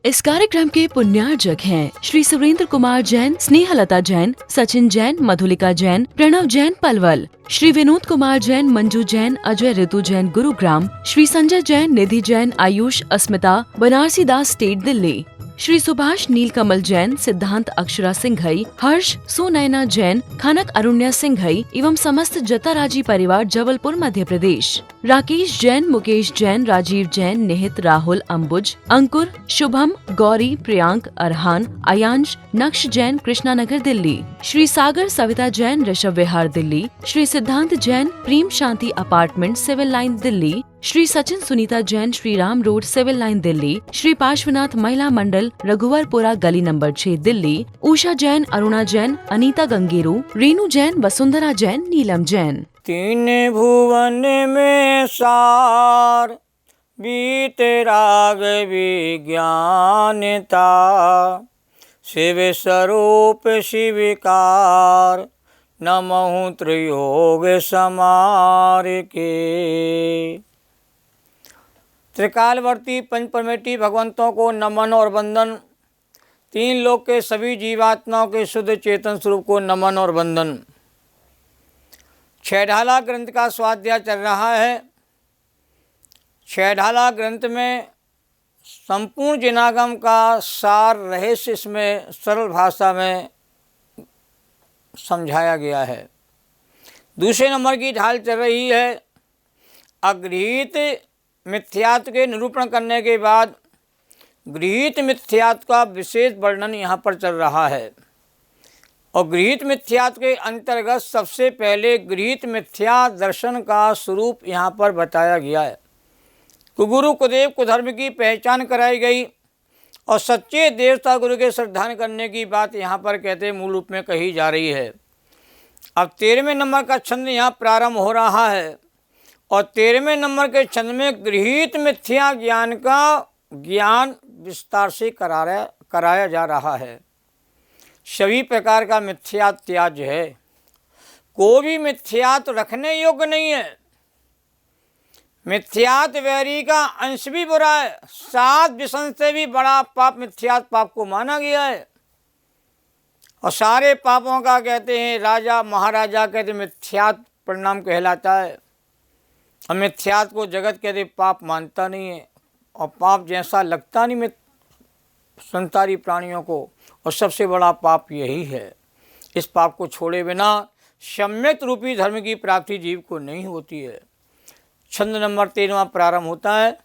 इस कार्यक्रम के पुण्यार्जक हैं श्री सुरेंद्र कुमार जैन, स्नेहलता जैन, सचिन जैन, मधुलिका जैन, प्रणव जैन पलवल, श्री विनोद कुमार जैन, मंजू जैन, अजय ऋतु जैन गुरुग्राम, श्री संजय जैन, निधि जैन, आयुष, अस्मिता, बनारसी दास स्टेट दिल्ली, श्री सुभाष नीलकमल जैन, सिद्धांत अक्षरा सिंघई, हर्ष सुनैना जैन, खनक अरुण्या सिंघई एवं समस्त जताराजी परिवार जबलपुर मध्य प्रदेश, राकेश जैन, मुकेश जैन, राजीव जैन, निहित, राहुल, अंबुज, अंकुर, शुभम, गौरी, प्रियांक, अरहान, अयांश, नक्श जैन, कृष्णानगर दिल्ली, श्री सागर सविता जैन, ऋषभ विहार Delhi, Shri Siddhant Jain, Prem Shanti apartment civil line Delhi, Shri Sachin Sunita Jain, Shri Ram road civil line Delhi, Shri Parshvanath Mahila Mandal Raghuvarpura गली नंबर 6 दिल्ली, उषा जैन, अरुणा जैन, अनीता गंगेरू, रेणु जैन, वसुंधरा जैन, नीलम जैन। तीन भुवन में सार बीते राग विज्ञानता, शिव स्वरूप शिविकार, नमः त्रियोग समार के। त्रिकालवर्ती पंचपरमेष्ठी भगवंतों को नमन और वंदन। तीन लोक के सभी जीवात्माओं के शुद्ध चेतन स्वरूप को नमन और वंदन। छहढाला ग्रंथ का स्वाध्याय चल रहा है। छहढाला ग्रंथ में संपूर्ण जिनागम का सार रहस्य इसमें सरल भाषा में समझाया गया है। दूसरे नंबर की ढाल चल रही है अगृहीत मिथ्यात्व के निरूपण करने के बाद गृहीत मिथ्यात्व का विशेष वर्णन यहाँ पर चल रहा है। और गृहीत मिथ्यात्व के अंतर्गत सबसे पहले गृहीत मिथ्या दर्शन का स्वरूप यहाँ पर बताया गया है। कुगुरु कुदेव कुधर्म की पहचान कराई गई और सच्चे देवता गुरु के श्रद्धान करने की बात यहाँ पर कहते मूल रूप में कही जा रही है। अब 13वें नंबर का छंद यहाँ प्रारंभ हो रहा है और 13वें नंबर के छंद में गृहीत मिथ्या ज्ञान का ज्ञान विस्तार से कराया जा रहा है। सभी प्रकार का मिथ्यात त्याज्य है, कोई भी मिथ्यात रखने योग्य नहीं है। मिथ्यात वैरी का अंश भी बुरा है, 7 व्यसन से भी बड़ा पाप मिथ्यात पाप को माना गया है। और सारे पापों का कहते हैं राजा महाराजा कहते मिथ्यात परिणाम कहलाता है। और मिथ्यात को जगत कहते पाप मानता नहीं है और पाप जैसा लगता नहीं संसारी प्राणियों को। और सबसे बड़ा पाप यही है। इस पाप को छोड़े बिना सम्यक रूपी धर्म की प्राप्ति जीव को नहीं होती है। छंद नंबर 13वां प्रारंभ होता है।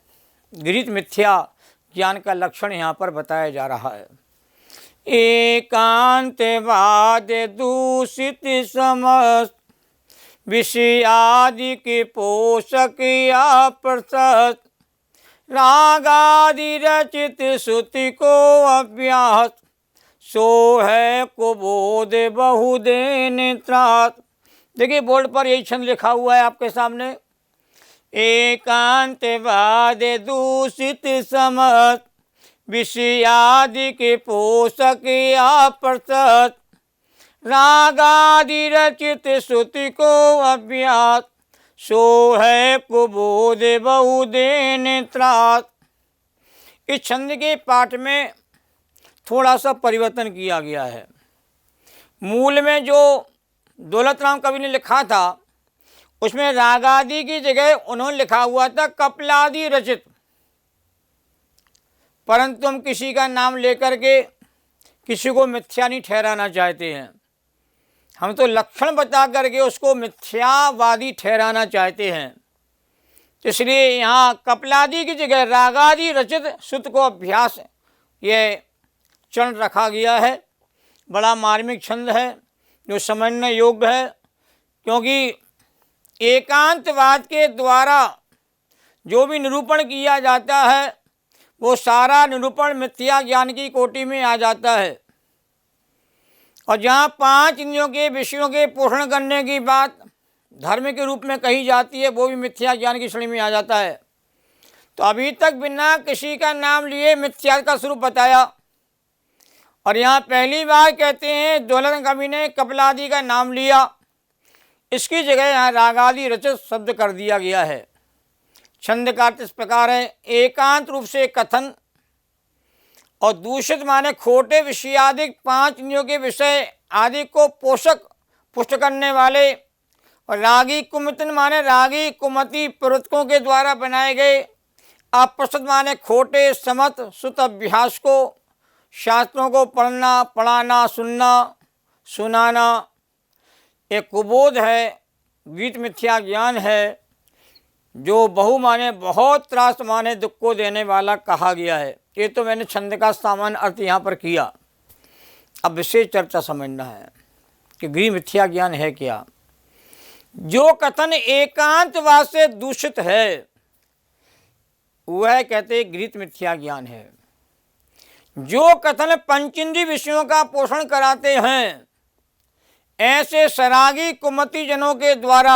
गृहीत मिथ्या ज्ञान का लक्षण यहाँ पर बताया जा रहा है। एकांतवाद दूषित समस्त विषयादि के पोषक या प्रसत, रागादि रचित श्रुति को अभ्यास, सो है कुबोध बहुदेन त्रास। देखिए बोर्ड पर यही छंद लिखा हुआ है आपके सामने। एकांतवाद दूषित समस्त विषयादि के पोषक या प्रसत, रागादि रचित श्रुति को अभ्यास, सो है कुबोध बहुदेन त्रास। इस छंद के पाठ में थोड़ा सा परिवर्तन किया गया है। मूल में जो दौलत राम कवि ने लिखा था उसमें रागादि की जगह उन्होंने लिखा हुआ था कपिलादि रचित, परंतु हम किसी का नाम लेकर के किसी को मिथ्या नहीं ठहराना चाहते हैं। हम तो लक्षण बता करके उसको मिथ्यावादी ठहराना चाहते हैं। इसलिए यहाँ कपिलादि की जगह रागादि रचित श्रुत को अभ्यास ये चरण रखा गया है। बड़ा मार्मिक छंद है जो समझने योग्य है, क्योंकि एकांतवाद के द्वारा जो भी निरूपण किया जाता है वो सारा निरूपण मिथ्या ज्ञान की कोटि में आ जाता है। और जहाँ 5 इंद्रियों के विषयों के पोषण करने की बात धर्म के रूप में कही जाती है वो भी मिथ्या ज्ञान की श्रेणी में आ जाता है। तो अभी तक बिना किसी का नाम लिए मिथ्या का स्वरूप बताया और यहाँ पहली बार कहते हैं दौलत कवि ने कपिलादि का नाम लिया, इसकी जगह यहाँ रागादि रचित शब्द कर दिया गया है। छंद का अर्थ इस प्रकार है, एकांत रूप से कथन और दूषित माने खोटे विषयादिक 5 इंद्रियों के विषय आदि को पोषक पुष्ट करने वाले। और रागी कुमतिन माने रागी कुमति प्रवृत्तियों के द्वारा बनाए गए। अप्रस्तुत माने खोटे समत सुत अभ्यास को, शास्त्रों को पढ़ना पढ़ाना सुनना सुनाना एक कुबोध है, गीत मिथ्या ज्ञान है, जो बहु माने बहुत त्रास माने दुख को देने वाला कहा गया है। ये तो मैंने छंद का सामान्य अर्थ यहाँ पर किया। अब विशेष चर्चा समझना है कि गृह मिथ्या ज्ञान है क्या। जो कथन एकांतवाद से दूषित है वह कहते गृह मिथ्या ज्ञान है। जो कथन पंचेंद्रिय विषयों का पोषण कराते हैं ऐसे सरागी कुमति जनों के द्वारा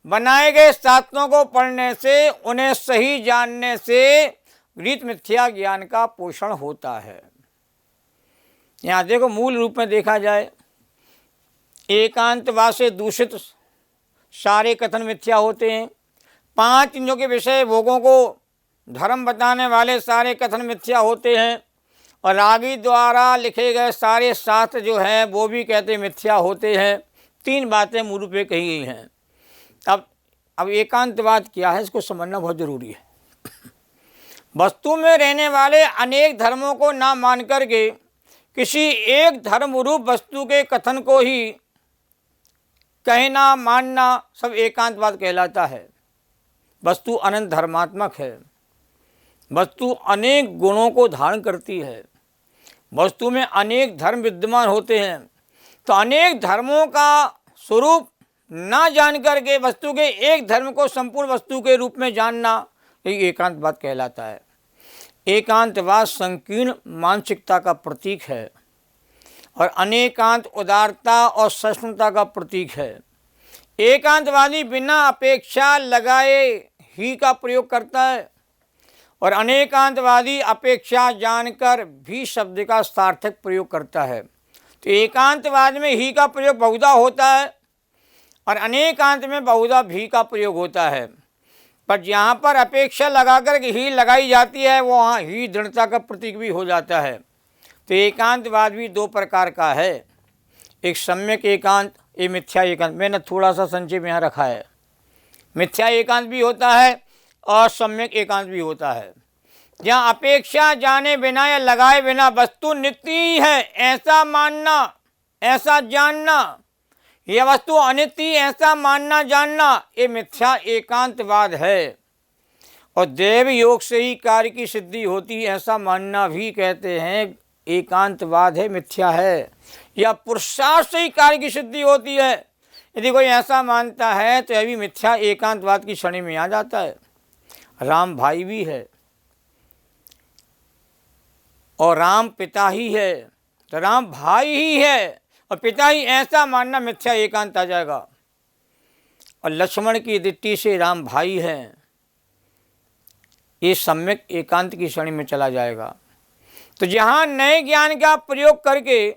बनाए गए शास्त्रों को पढ़ने से, उन्हें सही जानने से गृह मिथ्या ज्ञान का पोषण होता है। यहाँ देखो मूल रूप में देखा जाए एकांतवाद से दूषित सारे कथन मिथ्या होते हैं। 5 इंद्रियों के विषय भोगों को धर्म बताने वाले सारे कथन मिथ्या होते हैं। और रागी द्वारा लिखे गए सारे शास्त्र जो हैं वो भी कहते मिथ्या होते हैं। 3 बातें मूल रूप में कही गई हैं। अब एकांतवाद क्या है इसको समझना बहुत जरूरी है। वस्तु में रहने वाले अनेक धर्मों को ना मान करके किसी एक धर्म रूप वस्तु के कथन को ही कहना मानना सब एकांतवाद कहलाता है। वस्तु अनंत धर्मात्मक है, वस्तु अनेक गुणों को धारण करती है, वस्तु में अनेक धर्म विद्यमान होते हैं। तो अनेक धर्मों का स्वरूप ना जान करके वस्तु के एक धर्म को संपूर्ण वस्तु के रूप में जानना ये एकांतवाद कहलाता है। एकांतवाद संकीर्ण मानसिकता का प्रतीक है और अनेकांत उदारता और सहिष्णुता का प्रतीक है। एकांतवादी बिना अपेक्षा लगाए ही का प्रयोग करता है और अनेकांतवादी अपेक्षा जानकर भी शब्द का सार्थक प्रयोग करता है। तो एकांतवाद में ही का प्रयोग बहुधा होता है और अनेकांत में बहुधा भी का प्रयोग होता है। पर जहाँ पर अपेक्षा लगाकर ही लगाई जाती है वहाँ ही दृढ़ता का प्रतीक भी हो जाता है। तो एकांतवाद भी 2 प्रकार का है, एक सम्यक एकांत, एक मिथ्या एकांत। मैंने थोड़ा सा संक्षेप यहाँ रखा है। मिथ्या एकांत भी होता है और सम्यक एकांत भी होता है। जहाँ अपेक्षा जाने बिना या लगाए बिना वस्तु नित्य ही है ऐसा मानना, ऐसा जानना, यह वस्तु अनित्य ऐसा मानना जानना, ये मिथ्या एकांतवाद है। और देव योग से ही कार्य की सिद्धि होती ऐसा मानना भी कहते हैं एकांतवाद है, मिथ्या है। या पुरुषार्थ से ही कार्य की सिद्धि होती है, यदि कोई ऐसा मानता है तो यह भी मिथ्या एकांतवाद की श्रेणी में आ जाता है। राम भाई भी है और राम पिता ही है, तो राम भाई ही है और पिता ही ऐसा मानना मिथ्या एकांत आ जाएगा। और लक्ष्मण की दृष्टि से राम भाई हैं, ये सम्यक एकांत की श्रेणी में चला जाएगा। तो जहाँ नए ज्ञान का प्रयोग करके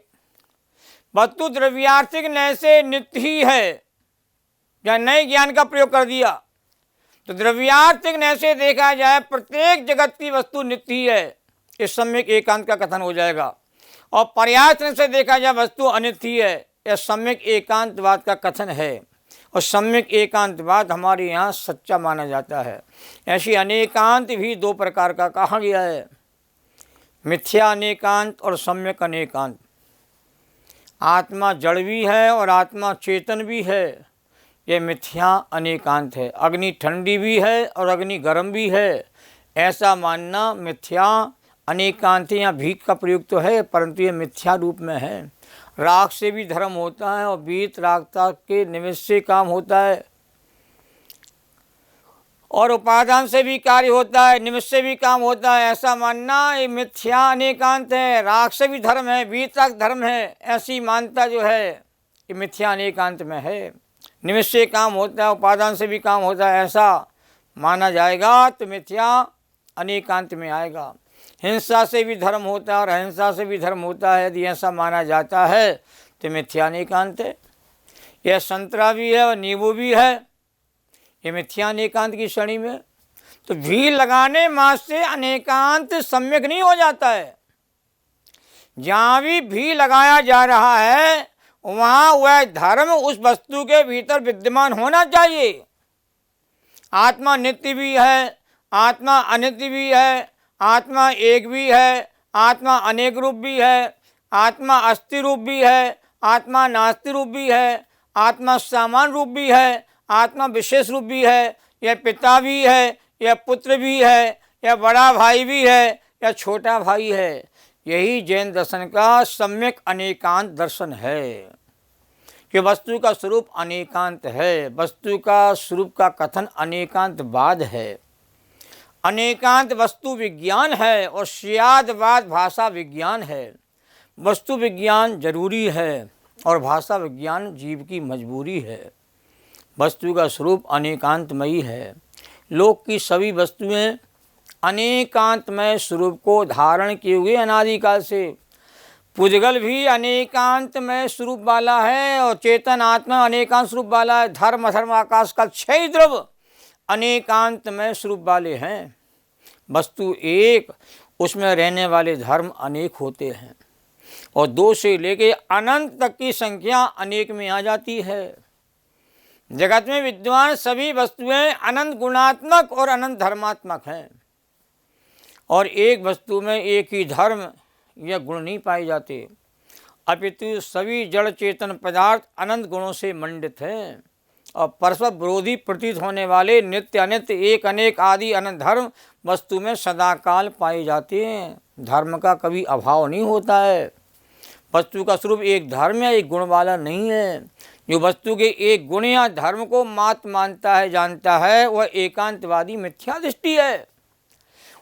वस्तु द्रव्यार्थिक नए से नित्य ही है, जहाँ नए ज्ञान का प्रयोग कर दिया तो द्रव्यार्थिक नए से देखा जाए प्रत्येक जगत की वस्तु नित्य ही है, इस सम्यक एकांत का कथन हो जाएगा। और पर्यायत्न से देखा जाए वस्तु अनित्य है, यह सम्यक एकांतवाद का कथन है। और सम्यक एकांतवाद हमारे यहाँ सच्चा माना जाता है। ऐसी अनेकांत भी 2 प्रकार का कहा गया है, मिथ्या अनेकांत और सम्यक अनेकांत। आत्मा जड़ भी है और आत्मा चेतन भी है, ये मिथ्या अनेकांत है। अग्नि ठंडी भी है और अग्नि गर्म भी है, ऐसा मानना मिथ्या अनेकांत। या भीख का प्रयोग तो है परंतु ये मिथ्या रूप में है। राग से भी धर्म होता है और बीत रागता के निमित्त से काम होता है, और उपादान से भी कार्य होता है, निमित्त से भी काम होता है, ऐसा मानना ये मिथ्या अनेकांत है। राग से भी धर्म है, बीत राग धर्म है, ऐसी मानता जो है ये मिथ्या अनेकांत में है। निमित्त से काम होता है, उपादान से भी काम होता है, ऐसा माना जाएगा तो मिथ्या अनेकांत में आएगा। हिंसा से भी धर्म होता है और अहिंसा से भी धर्म होता है, यदि ऐसा माना जाता है तो मिथ्या अनेकांत है। यह संतरा भी है और नींबू भी है, ये मिथ्या अनेकांत की श्रेणी में। तो भी लगाने मात्र से अनेकांत सम्यक नहीं हो जाता है, जहाँ भी लगाया जा रहा है वहाँ वह धर्म उस वस्तु के भीतर विद्यमान होना चाहिए। आत्मा नित्य भी है, आत्मा अनित्य भी है, आत्मा एक भी है, आत्मा अनेक रूप भी है, आत्मा अस्थि रूप भी है, आत्मा नास्ति रूप भी है, आत्मा सामान्य रूप भी है, आत्मा विशेष रूप भी है। यह पिता भी है, यह पुत्र भी है, यह बड़ा भाई भी है, यह छोटा भाई है। यही जैन दर्शन का सम्यक अनेकांत दर्शन है कि वस्तु का स्वरूप अनेकांत है। वस्तु का स्वरूप का कथन अनेकांतवाद है। अनेकांत वस्तु विज्ञान है और स्यादवाद भाषा विज्ञान है। वस्तु विज्ञान जरूरी है और भाषा विज्ञान जीव की मजबूरी है। वस्तु का स्वरूप अनेकांतमयी है। लोक की सभी वस्तुएं अनेकांतमय स्वरूप को धारण किए हुए अनादिकाल से। पुद्गल भी अनेकांतमय स्वरूप वाला है और चेतन आत्मा अनेकांत स्वरूप वाला है। धर्म अधर्म आकाश का क्षय द्रव अनेकांतमय स्वरूप वाले हैं। वस्तु एक, उसमें रहने वाले धर्म अनेक होते हैं और 2 से लेके अनंत तक की संख्या अनेक में आ जाती है। जगत में विद्यमान सभी वस्तुएं अनंत गुणात्मक और अनंत धर्मात्मक हैं और एक वस्तु में एक ही धर्म या गुण नहीं पाए जाते, अपितु सभी जड़ चेतन पदार्थ अनंत गुणों से मंडित हैं और परस्पर विरोधी प्रतीत होने वाले नित्य अनित्य एक अनेक आदि अनंत धर्म वस्तु में सदाकाल पाए जाते हैं। धर्म का कभी अभाव नहीं होता है। वस्तु का स्वरूप एक धर्म या एक गुण वाला नहीं है। जो वस्तु के एक गुण या धर्म को मात मानता है, जानता है, वह एकांतवादी मिथ्या दृष्टि है।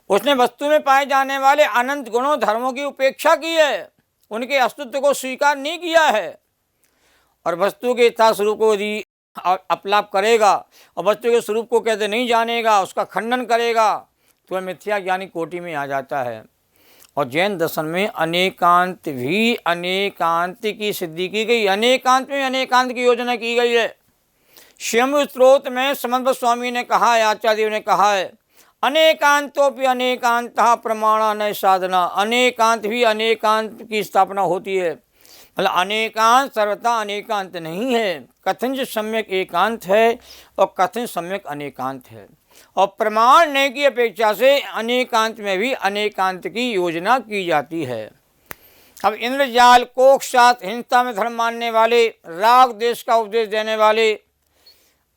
उसने वस्तु में पाए जाने वाले अनंत गुणों धर्मों की उपेक्षा की है, उनके अस्तित्व को स्वीकार नहीं किया है और वस्तु के यथा स्वरूप को यदि अपलाप करेगा और वस्तु के स्वरूप को कहते नहीं जानेगा, उसका खंडन करेगा, तो वह मिथ्या ज्ञानी कोटि में आ जाता है। और जैन दर्शन में अनेकांत भी अनेकांत की सिद्धि की गई। अनेकांत में अनेकांत की योजना की गई है। स्वयं स्त्रोत में समन्वय स्वामी ने कहा है, आचार्य देव ने कहा है, अनेकांतोपि अनेकांतः प्रमाणानय साधना। अनेकांत भी अनेकांत की स्थापना होती है। मतलब अनेकांत सर्वथा अनेकांत नहीं है। कथन सम्यक एकांत है और कथन सम्यक अनेकांत है और प्रमाण ने की अपेक्षा से अनेकांत में भी अनेकांत की योजना की जाती है। अब इंद्रजाल कोक्षात हिंसा में धर्म मानने वाले, राग देश का उपदेश देने वाले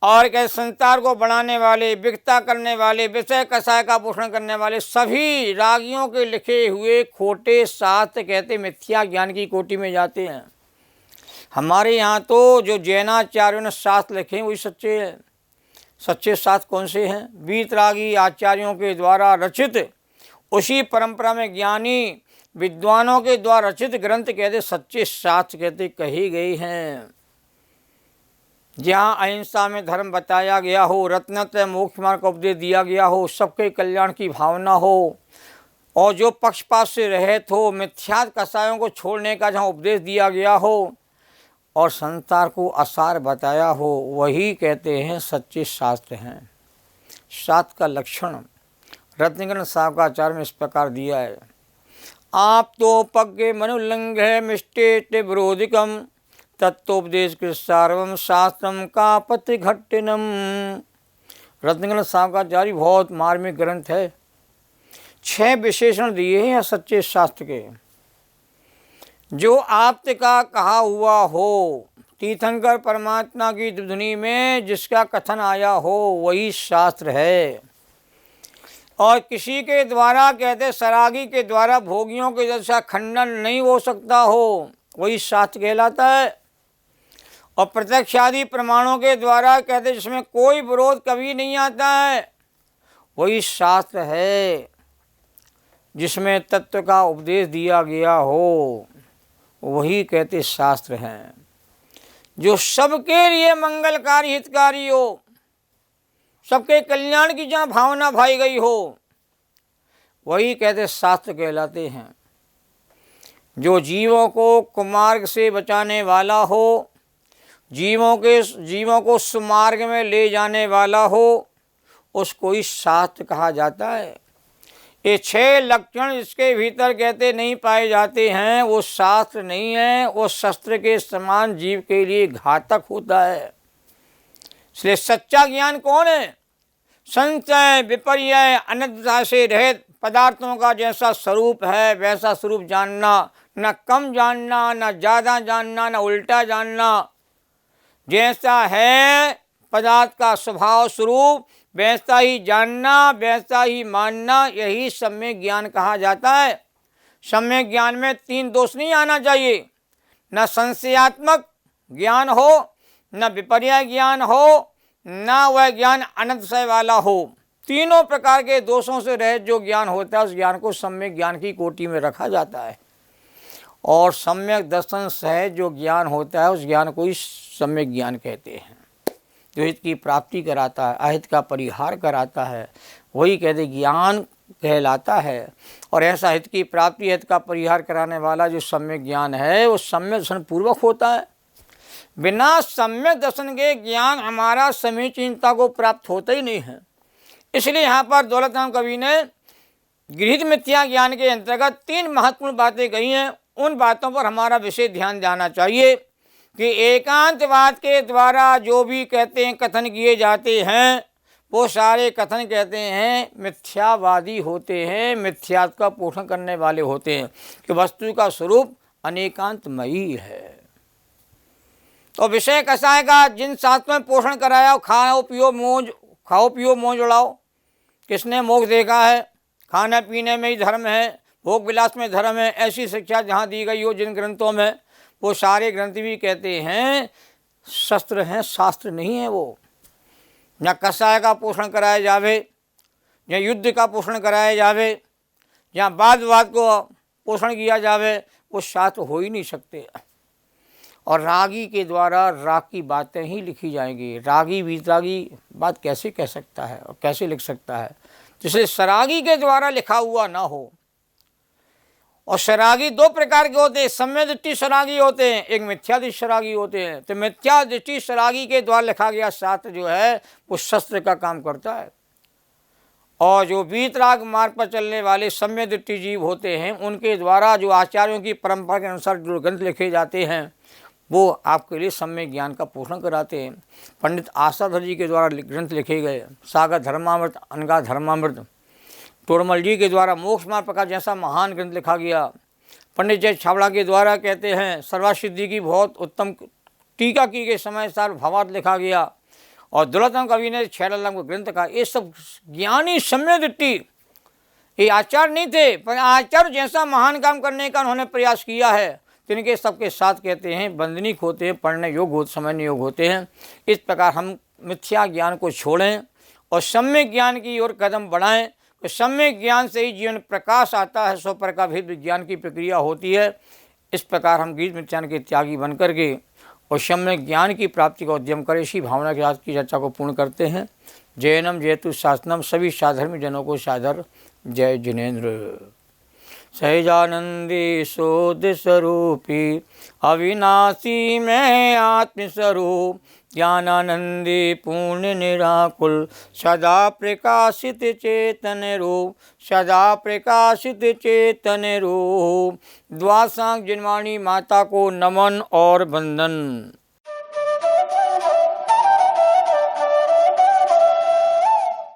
और क्या संसार को बढ़ाने वाले, विकता करने वाले, विषय कषाय का पोषण करने वाले सभी रागियों के लिखे हुए खोटे शास्त्र कहते मिथ्या ज्ञान की कोटि में जाते हैं। हमारे यहाँ तो जो जैनाचार्यों ने शास्त्र लिखे हैं वही सच्चे हैं। सच्चे शास्त्र कौन से हैं? वीतरागी आचार्यों के द्वारा रचित, उसी परंपरा में ज्ञानी विद्वानों के द्वारा रचित ग्रंथ कहते सच्चे शास्त्र कहते कहे गए हैं। जहाँ अहिंसा में धर्म बताया गया हो, रत्नत्रय मोक्ष मार्ग का उपदेश दिया गया हो, सबके कल्याण की भावना हो और जो पक्षपात से रहित हो, मिथ्या कसायों को छोड़ने का जहाँ उपदेश दिया गया हो और संसार को असार बताया हो, वही कहते हैं सच्चे शास्त्र हैं। शास्त्र का लक्षण रत्नग्रंथ साहब का आचार्य में इस प्रकार दिया है। आप तो पग्गे मनुलंघे मिष्टे विरोधिकम तत्वोपदेश के सार्वम शास्त्रम का पति घट्टिनम। रत्नग्रंथ साहब का आचार्य बहुत मार्मिक ग्रंथ है। 6 विशेषण दिए हैं सच्चे शास्त्र के। जो आप्त का कहा हुआ हो, तीर्थंकर परमात्मा की धुनी में जिसका कथन आया हो, वही शास्त्र है। और किसी के द्वारा कहते सरागी के द्वारा भोगियों के जैसा खंडन नहीं हो सकता हो, वही शास्त्र कहलाता है। और प्रत्यक्ष आदि प्रमाणों के द्वारा कहते जिसमें कोई विरोध कभी नहीं आता है, वही शास्त्र है। जिसमें तत्व का उपदेश दिया गया हो, वही कहते शास्त्र हैं। जो सबके लिए मंगलकारी हितकारी हो, सबके कल्याण की जहाँ भावना भाई गई हो, वही कहते शास्त्र कहलाते हैं। जो जीवों को कुमार्ग से बचाने वाला हो, जीवों को सुमार्ग में ले जाने वाला हो, उसको ही शास्त्र कहा जाता है। ये 6 लक्षण इसके भीतर कहते नहीं पाए जाते हैं, वो शास्त्र नहीं है, वो शस्त्र के समान जीव के लिए घातक होता है। इसलिए सच्चा ज्ञान कौन है? संशय विपर्य अनंतता से रहित पदार्थों का जैसा स्वरूप है वैसा स्वरूप जानना, न कम जानना, न ज़्यादा जानना, न उल्टा जानना। जैसा है पदार्थ का स्वभाव स्वरूप वैसा ही जानना, वैसा ही मानना, यही सम्यक ज्ञान कहा जाता है। सम्यक ज्ञान में 3 दोष नहीं आना चाहिए, न संशयात्मक ज्ञान हो, न विपर्य ज्ञान हो, न वह ज्ञान अनंतशय वाला हो। तीनों प्रकार के दोषों से रहित जो ज्ञान होता है उस ज्ञान को सम्यक ज्ञान की कोटि में रखा जाता है। और सम्यक दर्शन सहज जो ज्ञान होता है उस ज्ञान को ही सम्यक ज्ञान कहते हैं, जो हित की प्राप्ति कराता है, अहित का परिहार कराता है, वही कहते ज्ञान कहलाता है। और ऐसा हित की प्राप्ति हित का परिहार कराने वाला जो सम्यक ज्ञान है वो सम्यक दर्शन पूर्वक होता है। बिना सम्यक दर्शन के ज्ञान हमारा समीचीनता को प्राप्त होता ही नहीं है। इसलिए यहाँ पर दौलत राम कवि ने गृहीत मिथ्या ज्ञान के अंतर्गत 3 महत्वपूर्ण बातें कही हैं। उन बातों पर हमारा विशेष ध्यान जाना चाहिए कि एकांतवाद के द्वारा जो भी कहते हैं कथन किए जाते हैं वो सारे कथन कहते हैं मिथ्यावादी होते हैं, मिथ्यात्व का पोषण करने वाले होते हैं कि वस्तु का स्वरूप अनेकांतमयी है। तो विषय कसाय का जिन शास्त्रों में पोषण कराया, खाओ पियो मौज उड़ाओ। किसने मोक्ष देखा है? खाने पीने में ही धर्म है, भोग विलास में धर्म है, ऐसी शिक्षा जहाँ दी गई हो जिन ग्रंथों में, वो सारे ग्रंथ भी कहते हैं शस्त्र हैं, शास्त्र नहीं है। वो या कसाय का पोषण कराया जावे, या युद्ध का पोषण कराया जावे, या वाद विवाद को पोषण किया जावे, वो शास्त्र हो ही नहीं सकते। और रागी के द्वारा राग की बातें ही लिखी जाएंगी। रागी वीतरागी बात कैसे कह सकता है और कैसे लिख सकता है जिसे सरागी के द्वारा लिखा हुआ ना हो। और सरागी 2 प्रकार के होते हैं, सम्यक दृष्टि सरागी होते हैं, एक मिथ्या दृष्टि सरागी होते हैं। तो मिथ्या दृष्टि सरागी के द्वारा लिखा गया शास्त्र जो है वो शस्त्र का काम करता है। और जो वीतराग मार्ग पर चलने वाले सम्यक दृष्टि जीव होते हैं उनके द्वारा जो आचार्यों की परंपरा के अनुसार जो ग्रंथ लिखे जाते हैं वो आपके लिए सम्यक ज्ञान का पोषण कराते हैं। पंडित आशाधर जी के द्वारा ग्रंथ लिखे गए सागर धर्मामृत, अनगा धर्मामृत, तोड़मल जी के द्वारा मोक्ष मार्ग का जैसा महान ग्रंथ लिखा गया, पंडित जय छाबड़ा के द्वारा कहते हैं सर्वासिद्धि की बहुत उत्तम टीका की गई, समय सार भावार्थ लिखा गया, और दौलत राम कवि ने छैलाल को ग्रंथ कहा। ये सब ज्ञानी सम्यक दृष्टि, ये आचार्य नहीं थे पर आचार्य जैसा महान काम करने का उन्होंने प्रयास किया है, तिनके सबके साथ कहते हैं बंदनिक होते हैं, पढ़ने योग्य होते, समझने योग्य होते हैं। इस प्रकार हम मिथ्या ज्ञान को छोड़ें और सम्यक ज्ञान की ओर कदम बढ़ाएं। तो सम्यक ज्ञान से ही जीवन प्रकाश आता है, सौ प्रकार भेद विज्ञान की प्रक्रिया होती है। इस प्रकार हम गीत मिथ्यान के त्यागी बन करके और सम्यक ज्ञान की प्राप्ति का उद्यम करें। इसी भावना के साथ की चर्चा को पूर्ण करते हैं। जैनम जयतु शासनम, सभी साधर्मी जनों को सादर जय जिनेन्द्र। सहजानंदी शोध स्वरूपी अविनाशी में आत्मस्वरूप, ज्ञानानंदी पूर्ण निराकुल सदा प्रकाशित चेतन रूप, सदा प्रकाशित चेतन रूप। द्वासांग जिनवाणी माता को नमन और वंदन।